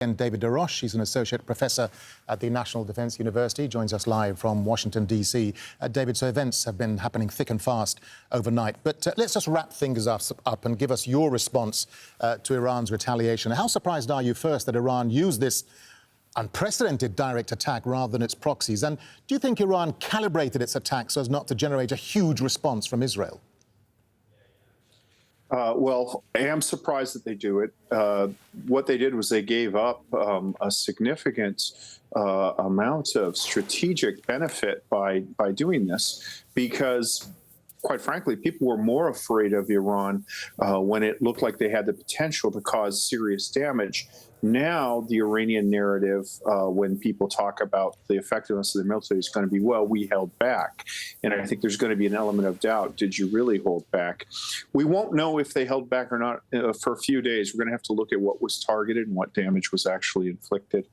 And David Des Roches, he's an associate professor at the National Defense University, joins us live from Washington, D.C. David, so events have been happening thick and fast overnight. But let's just wrap things up and give us your response to Iran's retaliation. How surprised are you, first, that Iran used this unprecedented direct attack rather than its proxies? And do you think Iran calibrated its attack so as not to generate a huge response from Israel? Well, I am surprised that they do it. What they did was they gave up a significant amount of strategic benefit by doing this, because, quite frankly, people were more afraid of Iran when it looked like they had the potential to cause serious damage. Now, the Iranian narrative, when people talk about the effectiveness of the military, is going to be, well, we held back. And I think there's going to be an element of doubt. Did you really hold back? We won't know if they held back or not for a few days. We're going to have to look at what was targeted and what damage was actually inflicted.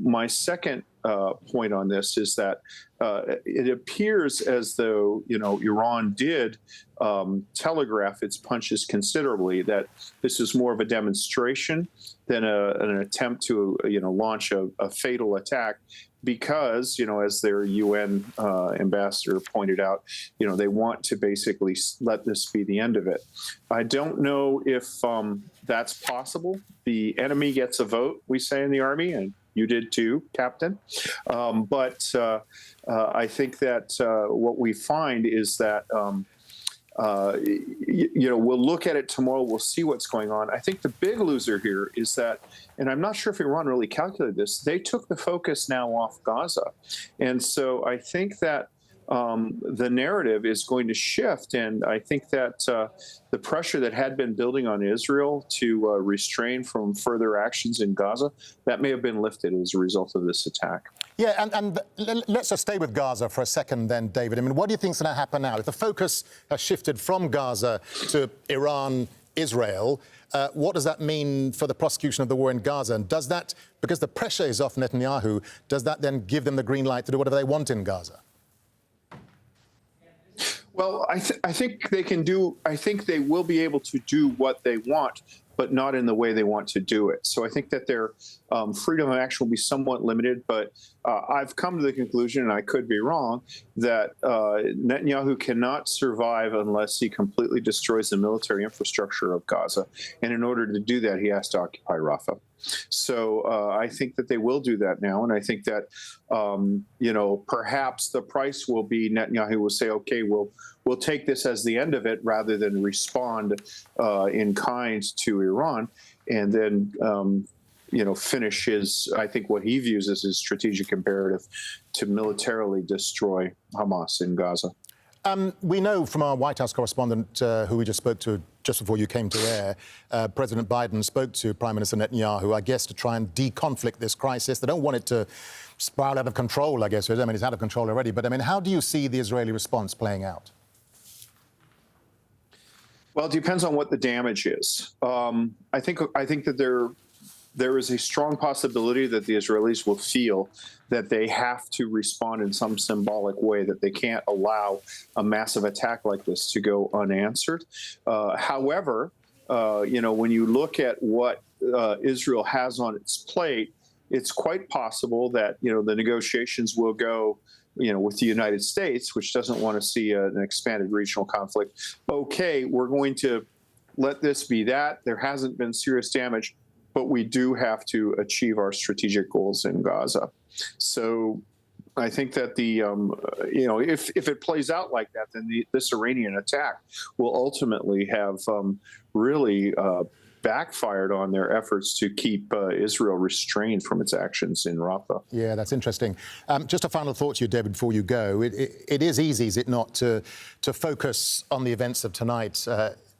My second point on this is that it appears as though, Iran did telegraph its punches considerably, that this is more of a demonstration than an attempt to, launch a fatal attack, because, as their UN ambassador pointed out, they want to basically let this be the end of it. I don't know if that's possible. The enemy gets a vote, we say in the Army, and you did too, Captain. But I think that what we find is that, we'll look at it tomorrow. We'll see what's going on. I think the big loser here is that, and I'm not sure if Iran really calculated this, they took the focus now off Gaza. And so I think that the narrative is going to shift. And I think that the pressure that had been building on Israel to restrain from further actions in Gaza, that may have been lifted as a result of this attack. Yeah, and let's just stay with Gaza for a second then, David. I mean, what do you think is going to happen now? If the focus has shifted from Gaza to Iran, Israel, what does that mean for the prosecution of the war in Gaza? And does that, because the pressure is off Netanyahu, does that then give them the green light to do whatever they want in Gaza? Well, I think they can do, I think they will be able to do what they want, but not in the way they want to do it. So I think that their freedom of action will be somewhat limited, but I've come to the conclusion, and I could be wrong, that Netanyahu cannot survive unless he completely destroys the military infrastructure of Gaza. And in order to do that, he has to occupy Rafah. So I think that they will do that now. And I think that, perhaps the price will be Netanyahu will say, OK, we'll take this as the end of it rather than respond in kind to Iran, and then, finish his, I think, what he views as his strategic imperative to militarily destroy Hamas in Gaza. We know from our White House correspondent, who we just spoke to just before you came to air, President Biden spoke to Prime Minister Netanyahu, I guess, to try and deconflict this crisis. They don't want it to spiral out of control, I guess. I mean, it's out of control already. But, I mean, how do you see the Israeli response playing out? Well, it depends on what the damage is. I think that there is a strong possibility that the Israelis will feel that they have to respond in some symbolic way, that they can't allow a massive attack like this to go unanswered. However, when you look at what Israel has on its plate, it's quite possible that, the negotiations will go, with the United States, which doesn't want to see an expanded regional conflict. Okay, we're going to let this be that. There hasn't been serious damage, but we do have to achieve our strategic goals in Gaza. So I think that if it plays out like that, then this Iranian attack will ultimately have really backfired on their efforts to keep Israel restrained from its actions in Rafah. Yeah, that's interesting. Just a final thought to you, David, before you go. It is easy, is it not, to focus on the events of tonight,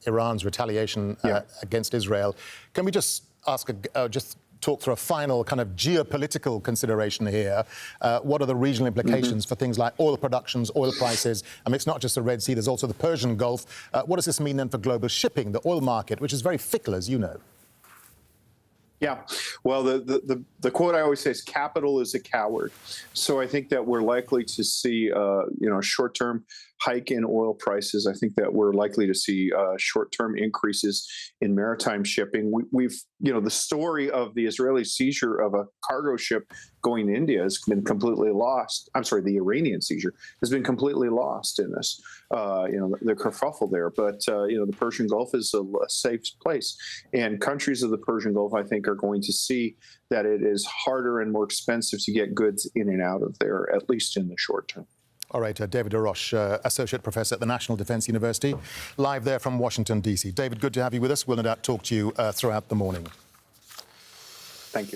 Iran's retaliation against Israel. Can we just just talk through a final kind of geopolitical consideration here? What are the regional implications for things like oil productions, oil prices? I mean, it's not just the Red Sea, there's also the Persian Gulf. What does this mean then for global shipping, the oil market, which is very fickle, as you know? Yeah, well, the quote I always say is capital is a coward. So I think that we're likely to see, short-term hike in oil prices. I think that we're likely to see short-term increases in maritime shipping. We've, the story of the Israeli seizure of a cargo ship going to India has been completely lost. I'm sorry, the Iranian seizure has been completely lost in this, the kerfuffle there. But, the Persian Gulf is a safe place. And countries of the Persian Gulf, I think, are going to see that it is harder and more expensive to get goods in and out of there, at least in the short term. All right, David Des Roches, Associate Professor at the National Defence University, live there from Washington, D.C. David, good to have you with us. We'll no doubt talk to you throughout the morning. Thank you.